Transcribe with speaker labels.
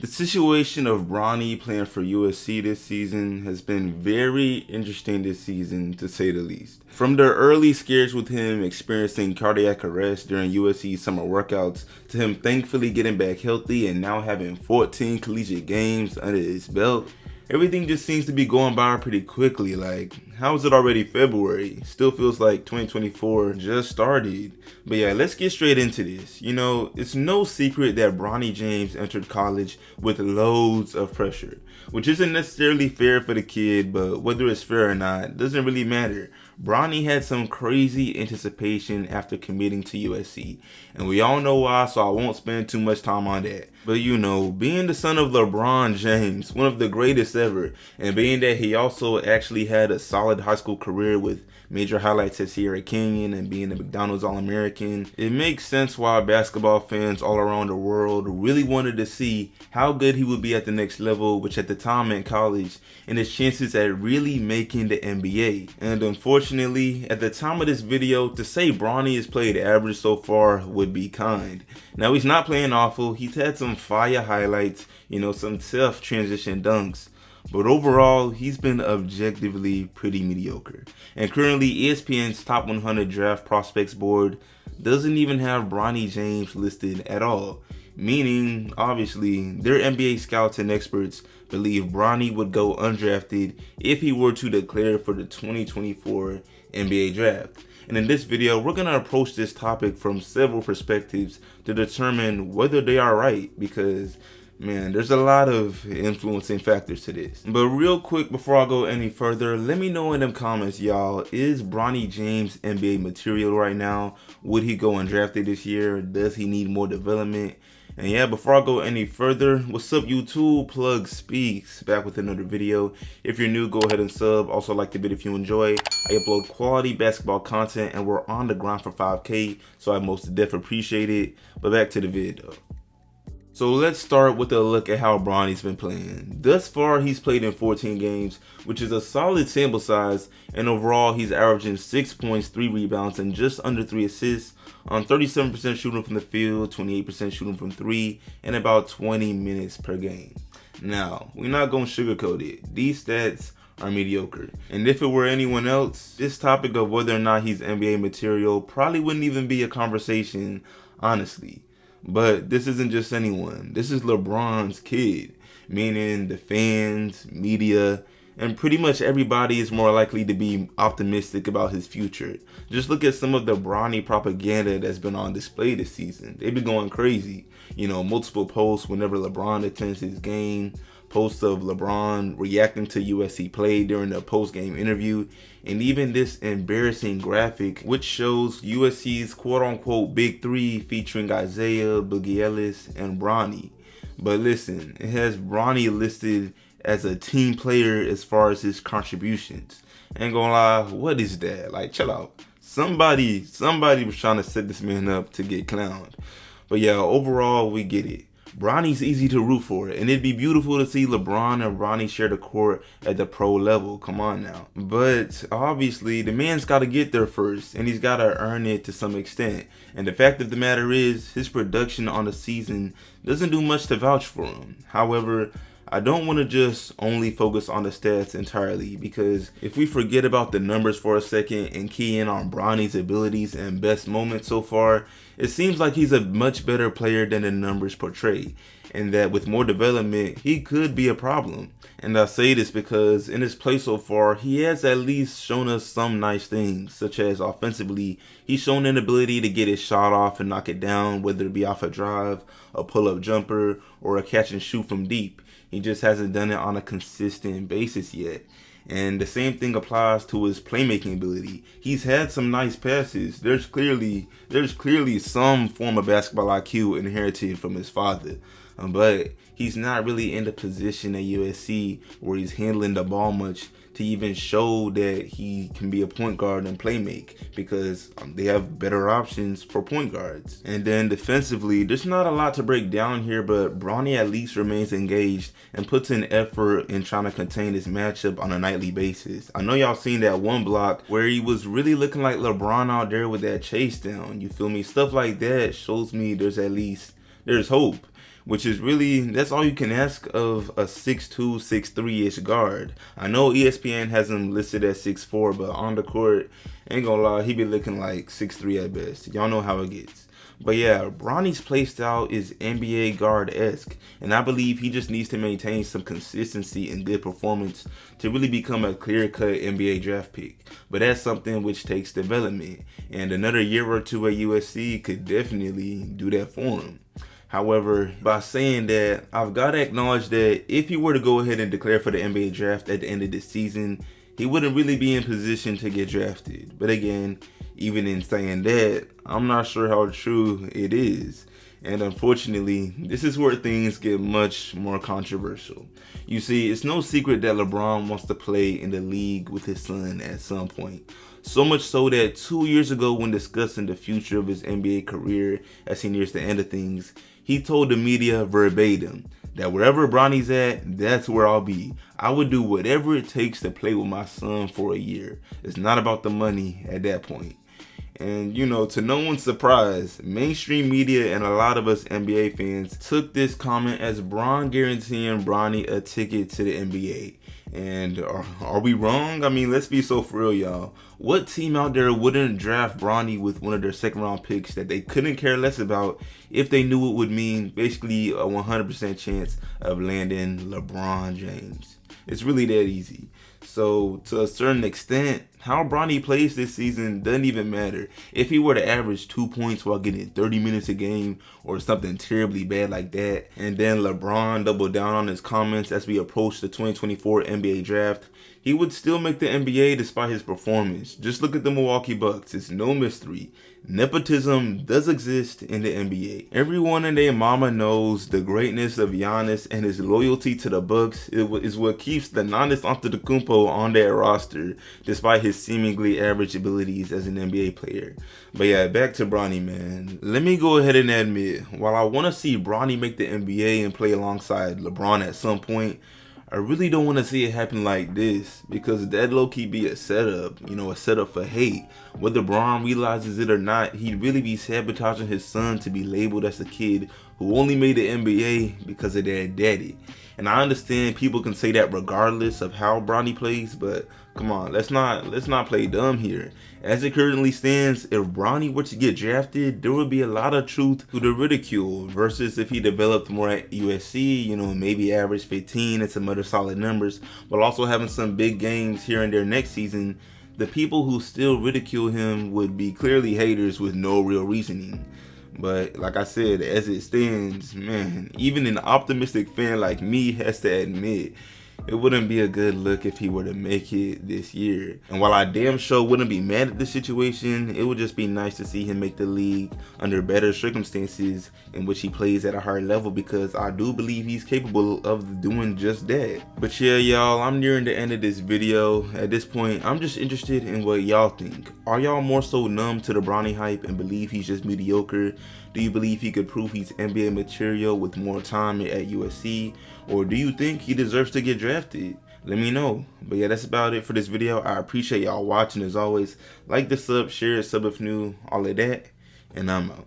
Speaker 1: The situation of Bronny playing for USC this season has been very interesting this season, to say the least. From the early scares with him experiencing cardiac arrest during USC summer workouts, to him thankfully getting back healthy and now having 14 collegiate games under his belt, everything just seems to be going by pretty quickly. Like, how is it already February? Still feels like 2024 just started. But yeah, let's get straight into this. You know, it's no secret that Bronny James entered college with loads of pressure, which isn't necessarily fair for the kid, but whether it's fair or not doesn't really matter. Bronny had some crazy anticipation after committing to USC, and we all know why, so I won't spend too much time on that. But you know, being the son of LeBron James, one of the greatest ever, and being that he also actually had a solid high school career with major highlights at Sierra Canyon and being a McDonald's All-American, it makes sense why basketball fans all around the world really wanted to see how good he would be at the next level, which at the time meant college, and his chances at really making the NBA. And unfortunately, at the time of this video, to say Bronny has played average so far would be kind. Now, he's not playing awful. He's had some fire highlights, you know, some tough transition dunks. But overall, he's been objectively pretty mediocre. And currently, ESPN's top 100 draft prospects board doesn't even have Bronny James listed at all. Meaning, obviously, their NBA scouts and experts believe Bronny would go undrafted if he were to declare for the 2024 NBA draft. And in this video, we're going to approach this topic from several perspectives to determine whether they are right, because man, there's a lot of influencing factors to this. But real quick, before I go any further, let me know in them comments, y'all, is Bronny James NBA material right now? Would he go undrafted this year? Does he need more development? And yeah, before I go any further, what's up YouTube? Plug Speaks, back with another video. If you're new, go ahead and sub. Also like the video if you enjoy. I upload quality basketball content and we're on the grind for 5K, so I most definitely appreciate it. But back to the video. So let's start with a look at how Bronny's been playing. Thus far, he's played in 14 games, which is a solid sample size, and overall, he's averaging 6 points, 3 rebounds, and just under 3 assists on 37% shooting from the field, 28% shooting from 3, and about 20 minutes per game. Now, we're not going to sugarcoat it. These stats are mediocre. And if it were anyone else, this topic of whether or not he's NBA material probably wouldn't even be a conversation, honestly. But this isn't just anyone. This is LeBron's kid, meaning the fans, media, and pretty much everybody is more likely to be optimistic about his future. Just look at some of the Bronny propaganda that's been on display this season. They've been going crazy. You know, multiple posts whenever LeBron attends his game, posts of LeBron reacting to USC play during the post-game interview, and even this embarrassing graphic which shows USC's quote-unquote Big Three featuring Isaiah, Boogie Ellis, and Bronny. But listen, it has Bronny listed as a team player as far as his contributions. Ain't gonna lie, what is that? Like, chill out. Somebody was trying to set this man up to get clowned. But yeah, overall, we get it. Bronny's easy to root for, and it'd be beautiful to see LeBron and Bronny share the court at the pro level. Come on now. But obviously, the man's got to get there first, and he's got to earn it to some extent. And the fact of the matter is, his production on the season doesn't do much to vouch for him. However, I don't want to just only focus on the stats entirely, because if we forget about the numbers for a second and key in on Bronny's abilities and best moments so far, it seems like he's a much better player than the numbers portray, and that with more development, he could be a problem. And I say this because in his play so far, he has at least shown us some nice things, such as offensively, he's shown an ability to get his shot off and knock it down, whether it be off a drive, a pull-up jumper, or a catch and shoot from deep. He just hasn't done it on a consistent basis yet. And the same thing applies to his playmaking ability. He's had some nice passes. There's clearly some form of basketball IQ inherited from his father. But he's not really in the position at USC where he's handling the ball much to even show that he can be a point guard and play make, because they have better options for point guards. And then defensively, there's not a lot to break down here, but Bronny at least remains engaged and puts in effort in trying to contain his matchup on a nightly basis. I know y'all seen that one block where he was really looking like LeBron out there with that chase down. You feel me? Stuff like that shows me there's hope. which is really, that's all you can ask of a 6'2", 6'3"-ish guard. I know ESPN has him listed at 6'4", but on the court, ain't gonna lie, he be looking like 6'3" at best. Y'all know how it gets. But yeah, Bronny's playstyle is NBA guard-esque, and I believe he just needs to maintain some consistency and good performance to really become a clear-cut NBA draft pick. But that's something which takes development, and another year or two at USC could definitely do that for him. However, by saying that, I've got to acknowledge that if he were to go ahead and declare for the NBA draft at the end of the season, he wouldn't really be in position to get drafted. But again, even in saying that, I'm not sure how true it is. And unfortunately, this is where things get much more controversial. You see, it's no secret that LeBron wants to play in the league with his son at some point. So much so that 2 years ago, when discussing the future of his NBA career as he nears the end of things, he told the media verbatim that wherever Bronny's at, that's where I'll be. I would do whatever it takes to play with my son for a year. It's not about the money at that point. And you know, to no one's surprise, mainstream media and a lot of us NBA fans took this comment as Bron guaranteeing Bronny a ticket to the NBA. And are we wrong? I mean, let's be so for real, y'all. What team out there wouldn't draft Bronny with one of their second round picks that they couldn't care less about if they knew it would mean basically a 100% chance of landing LeBron James? It's really that easy. So to a certain extent, how Bronny plays this season doesn't even matter. If he were to average 2 points while getting 30 minutes a game or something terribly bad like that, and then LeBron doubled down on his comments as we approach the 2024 NBA draft, he would still make the NBA despite his performance. Just look at the Milwaukee Bucks. It's no mystery. Nepotism does exist in the NBA. Everyone and their mama knows the greatness of Giannis, and his loyalty to the Bucks is what keeps the Giannis Antetokounmpo on their roster, despite his seemingly average abilities as an NBA player. But yeah, back to Bronny, man. Let me go ahead and admit, while I want to see Bronny make the NBA and play alongside LeBron at some point, I really don't want to see it happen like this, because that low-key be a setup, you know, a setup for hate. Whether Bron realizes it or not, he'd really be sabotaging his son to be labeled as a kid who only made the NBA because of their daddy. And I understand people can say that regardless of how Bronny plays, but come on, let's not play dumb here. As it currently stands, if Bronny were to get drafted, there would be a lot of truth to the ridicule versus if he developed more at USC, you know, maybe average 15 and some other solid numbers, while also having some big games here and there next season. The people who still ridicule him would be clearly haters with no real reasoning. But like I said, as it stands, man, even an optimistic fan like me has to admit, it wouldn't be a good look if he were to make it this year. And while I damn sure wouldn't be mad at the situation, it would just be nice to see him make the league under better circumstances in which he plays at a higher level, because I do believe he's capable of doing just that. But yeah, y'all, I'm nearing the end of this video. At this point, I'm just interested in what y'all think. Are y'all more so numb to the Bronny hype and believe he's just mediocre? Do you believe he could prove he's NBA material with more time at USC? Or do you think he deserves to get drafted? Let me know. But yeah, that's about it for this video. I appreciate y'all watching as always. Like the sub, share, sub if new, all of that. And I'm out.